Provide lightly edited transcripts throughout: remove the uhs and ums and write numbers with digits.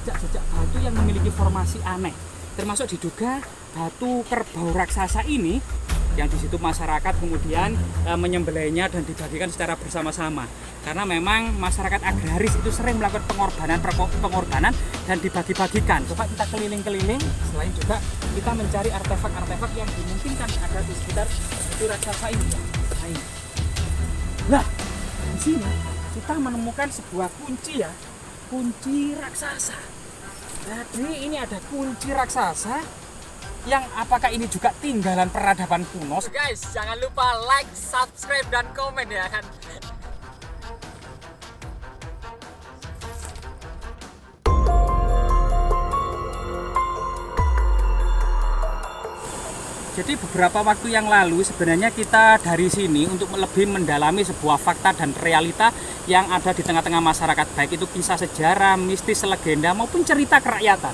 jejak-jejak batu yang memiliki formasi aneh. Termasuk diduga batu kerbau raksasa ini yang di situ masyarakat kemudian menyembelihnya dan dibagikan secara bersama-sama. Karena memang masyarakat agraris itu sering melakukan pengorbanan dan dibagi-bagikan. Coba kita keliling-keliling, selain juga kita mencari artefak-artefak yang dimungkinkan ada di sekitar batu raksasa ini. Nah, di sini kita menemukan sebuah kunci ya, kunci raksasa. Jadi ini ada kunci raksasa yang apakah ini juga tinggalan peradaban kuno? Guys, jangan lupa like, subscribe, dan komen ya kan. Jadi beberapa waktu yang lalu sebenarnya kita dari sini untuk lebih mendalami sebuah fakta dan realita yang ada di tengah-tengah masyarakat, baik itu kisah sejarah, mistis, legenda maupun cerita kerakyatan.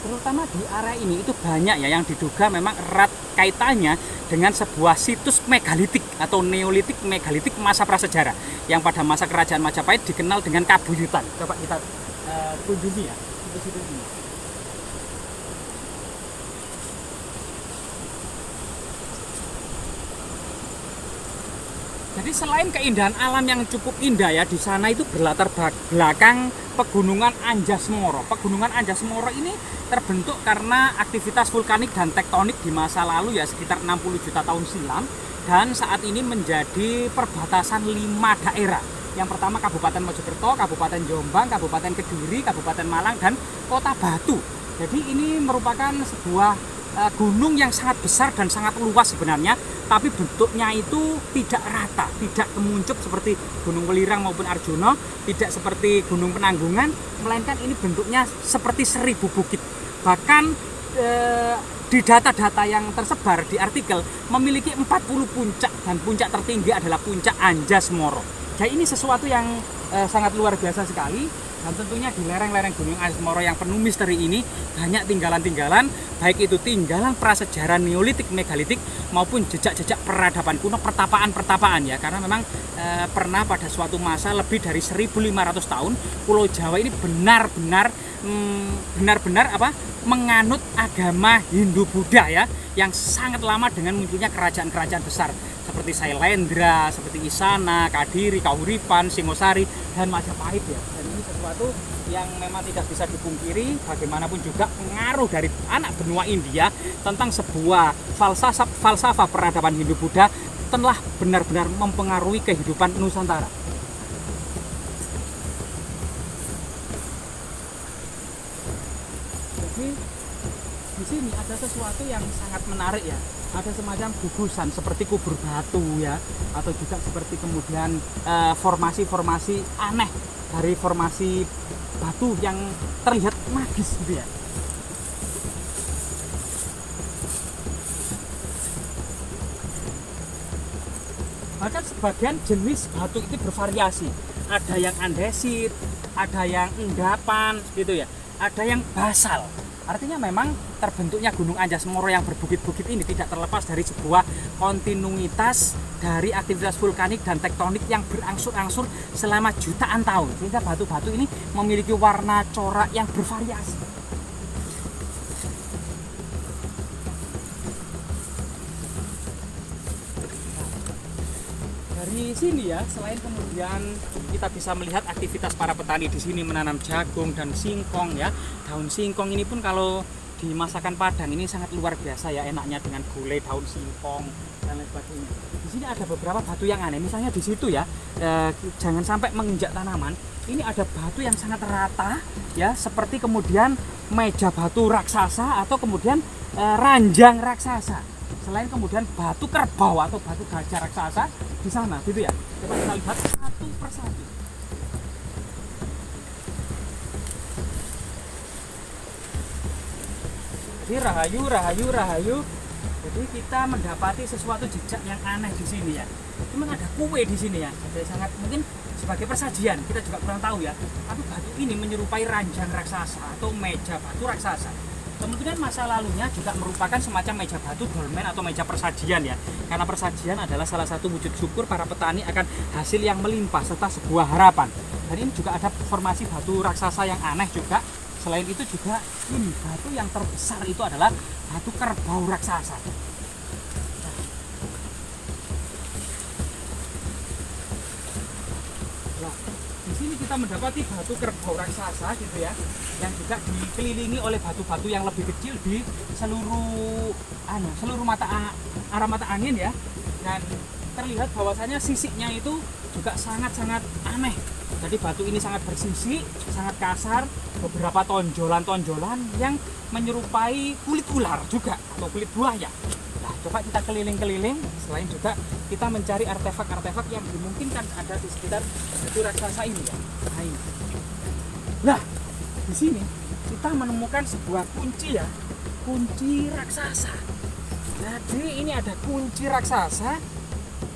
Terutama di area ini itu banyak ya yang diduga memang erat kaitannya dengan sebuah situs megalitik atau neolitik megalitik masa prasejarah yang pada masa kerajaan Majapahit dikenal dengan Kabuyutan. Coba kita kunjungi ya situs ini. Jadi selain keindahan alam yang cukup indah ya, di sana itu berlatar belakang pegunungan Anjasmoro. Pegunungan Anjasmoro ini terbentuk karena aktivitas vulkanik dan tektonik di masa lalu ya, sekitar 60 juta tahun silam, dan saat ini menjadi perbatasan 5 daerah. Yang pertama Kabupaten Mojokerto, Kabupaten Jombang, Kabupaten Kediri, Kabupaten Malang, dan Kota Batu. Jadi ini merupakan sebuah gunung yang sangat besar dan sangat luas sebenarnya, tapi bentuknya itu tidak rata, tidak kemuncup seperti Gunung Welirang maupun Arjuna, tidak seperti Gunung Penanggungan, melainkan ini bentuknya seperti 1000 bukit. Bahkan di data-data yang tersebar di artikel memiliki 40 puncak, dan puncak tertinggi adalah puncak Anjasmoro. Jadi ini sesuatu yang sangat luar biasa sekali. Dan tentunya di lereng-lereng Gunung Anjasmoro yang penuh misteri ini banyak tinggalan-tinggalan, baik itu tinggalan prasejarah neolitik megalitik maupun jejak-jejak peradaban kuno, pertapaan-pertapaan ya. Karena memang pernah pada suatu masa lebih dari 1500 tahun Pulau Jawa ini benar-benar menganut agama Hindu-Buddha ya, yang sangat lama dengan munculnya kerajaan-kerajaan besar seperti Sailendra, seperti Isana, Kadiri, Kahuripan, Singosari, dan Majapahit ya. Dan ini sesuatu yang memang tidak bisa dipungkiri, bagaimanapun juga pengaruh dari anak benua India tentang sebuah falsafah peradaban Hindu-Buddha telah benar-benar mempengaruhi kehidupan Nusantara. Jadi di sini ada sesuatu yang sangat menarik ya. Ada semacam gugusan seperti kubur batu ya, atau juga seperti kemudian formasi-formasi aneh dari formasi batu yang terlihat magis gitu ya. Bahkan sebagian jenis batu itu bervariasi. Ada yang andesit, ada yang endapan gitu ya, ada yang basal. Artinya memang terbentuknya Gunung Anjasmoro yang berbukit-bukit ini tidak terlepas dari sebuah kontinuitas dari aktivitas vulkanik dan tektonik yang berangsur-angsur selama jutaan tahun. Sehingga batu-batu ini memiliki warna corak yang bervariasi. Di sini ya, selain kemudian kita bisa melihat aktivitas para petani di sini menanam jagung dan singkong ya. Daun singkong ini pun kalau di masakan Padang ini sangat luar biasa ya, enaknya dengan gulai daun singkong dan lain sebagainya. Di sini ada beberapa batu yang aneh, misalnya di situ ya, jangan sampai menginjak tanaman. Ini ada batu yang sangat rata ya, seperti kemudian meja batu raksasa atau kemudian ranjang raksasa. Selain kemudian batu kerbau atau batu gajah raksasa di sana gitu ya. Coba kita lihat satu persatu. Jadi rahayu. Jadi kita mendapati sesuatu jejak yang aneh di sini ya. Cuman ada kue di sini ya. Jadi sangat mungkin sebagai persajian, kita juga kurang tahu ya. Tapi batu ini menyerupai ranjang raksasa atau meja batu raksasa. Kemungkinan masa lalunya juga merupakan semacam meja batu dolmen atau meja persajian ya. Karena persajian adalah salah satu wujud syukur para petani akan hasil yang melimpah serta sebuah harapan. Dan ini juga ada formasi batu raksasa yang aneh juga, Selain itu juga ini batu yang terbesar itu adalah batu kerbau raksasa. Nah, di sini kita mendapati batu kerbau raksasa gitu ya, yang juga dikelilingi oleh batu-batu yang lebih kecil di seluruh arah mata angin ya. Dan terlihat bahwasanya sisiknya itu juga sangat-sangat aneh. Jadi batu ini sangat bersisik, sangat kasar, beberapa tonjolan-tonjolan yang menyerupai kulit ular juga atau kulit buaya. Nah, coba kita keliling-keliling, selain juga kita mencari artefak-artefak yang dimungkinkan ada di sekitar batu raksasa ini ya. Nah, ini. Nah, di sini kita menemukan sebuah kunci ya, kunci raksasa. Jadi ini ada kunci raksasa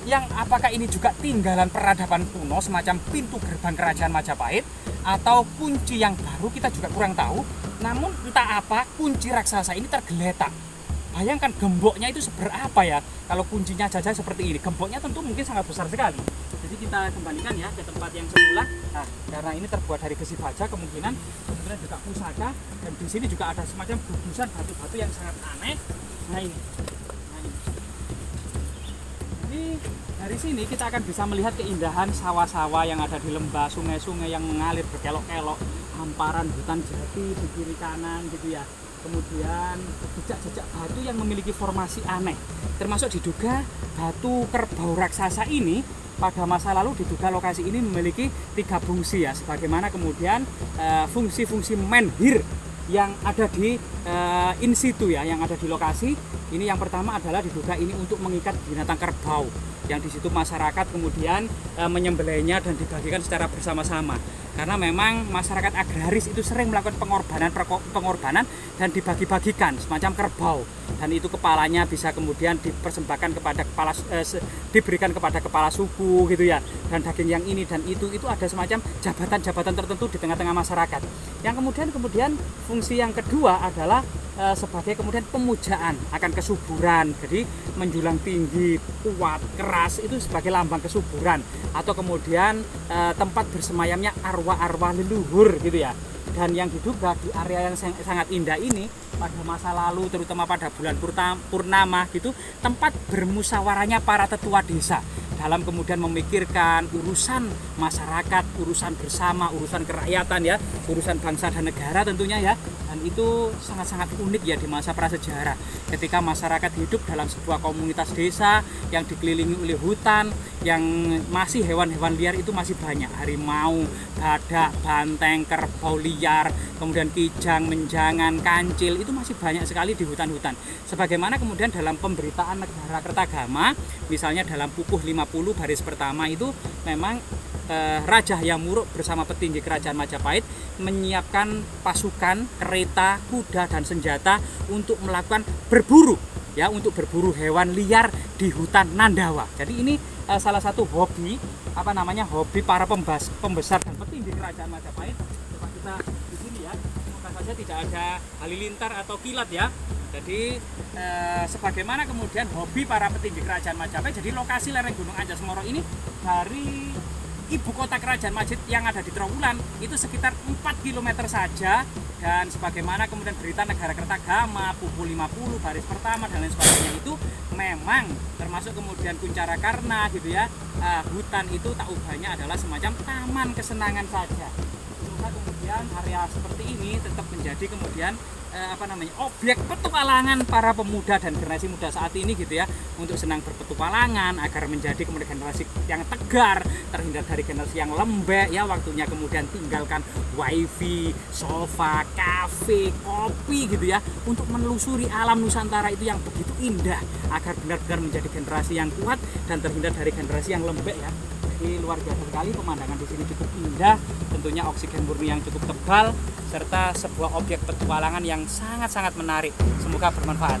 yang apakah ini juga tinggalan peradaban kuno semacam pintu gerbang kerajaan Majapahit atau kunci yang baru, kita juga kurang tahu. Namun entah apa kunci raksasa ini tergeletak. Bayangkan gemboknya itu seberapa ya, kalau kuncinya saja seperti ini, gemboknya tentu mungkin sangat besar sekali. Jadi kita kembalikan ya ke tempat yang semula. Nah, karena ini terbuat dari besi baja, kemungkinan juga pusaka, dan di sini juga ada semacam gugusan batu-batu yang sangat aneh. Nah ini. Jadi dari sini kita akan bisa melihat keindahan sawah-sawah yang ada di lembah, sungai-sungai yang mengalir berkelok-kelok, hamparan hutan jati di kiri kanan gitu ya. Kemudian jejak-jejak batu yang memiliki formasi aneh, termasuk diduga batu kerbau raksasa ini pada masa lalu diduga lokasi ini memiliki 3 fungsi ya, sebagaimana kemudian fungsi-fungsi menhir yang ada di in situ ya, yang ada di lokasi. Ini yang pertama adalah diduga ini untuk mengikat binatang kerbau, yang di situ masyarakat kemudian menyembelihnya dan dibagikan secara bersama-sama. Karena memang masyarakat agraris itu sering melakukan pengorbanan dan dibagi-bagikan semacam kerbau, dan itu kepalanya bisa kemudian dipersembahkan kepada diberikan kepada kepala suku gitu ya. Dan daging yang ini dan itu ada semacam jabatan-jabatan tertentu di tengah-tengah masyarakat. Yang kemudian fungsi yang kedua adalah sebagai kemudian pemujaan akan kesuburan. Jadi menjulang tinggi, kuat, keras itu sebagai lambang kesuburan, atau kemudian tempat bersemayamnya arwah-arwah leluhur gitu ya. Dan yang diduga di area yang sangat indah ini pada masa lalu, terutama pada bulan purnama gitu, tempat bermusyawarahnya para tetua desa dalam kemudian memikirkan urusan masyarakat, urusan bersama, urusan kerakyatan ya, urusan bangsa dan negara tentunya ya. Dan itu sangat-sangat unik ya di masa prasejarah, ketika masyarakat hidup dalam sebuah komunitas desa yang dikelilingi oleh hutan, yang masih hewan-hewan liar itu masih banyak, harimau, badak, banteng, kerbau liar, kemudian kijang, menjangan, kancil, itu masih banyak sekali di hutan-hutan. Sebagaimana kemudian dalam pemberitaan negara Kertagama, misalnya dalam Pupuh 50 baris pertama itu memang Raja Hyang Wuruk bersama petinggi kerajaan Majapahit menyiapkan pasukan, kereta, kuda dan senjata untuk melakukan berburu ya, untuk berburu hewan liar di hutan Nandawa. Jadi ini salah satu hobi hobi para pembesar dan petinggi kerajaan Majapahit. Coba kita di sini ya, semoga saja tidak ada halilintar atau kilat ya. Jadi sebagaimana kemudian hobi para petinggi kerajaan Majapahit, jadi lokasi lereng Gunung Anjas Moro ini dari ibu kota kerajaan Majid yang ada di Trowulan itu sekitar 4 km saja. Dan sebagaimana kemudian berita negara Kertagama, Pupuh 50 baris pertama dan lain sebagainya, itu memang termasuk kemudian Kuncara Karna gitu ya, hutan itu tak ubahnya adalah semacam taman kesenangan saja. Semoga kemudian area seperti ini tetap menjadi kemudian objek petualangan para pemuda dan generasi muda saat ini gitu ya, untuk senang berpetualangan agar menjadi kemudian generasi yang tegar, terhindar dari generasi yang lembek ya. Waktunya kemudian tinggalkan wifi, sofa, kafe, kopi gitu ya, untuk menelusuri alam Nusantara itu yang begitu indah, agar benar-benar menjadi generasi yang kuat dan terhindar dari generasi yang lembek ya. Jadi luar biasa sekali, pemandangan di sini cukup indah, tentunya oksigen murni yang cukup tebal, serta sebuah objek petualangan yang sangat-sangat menarik. Semoga bermanfaat.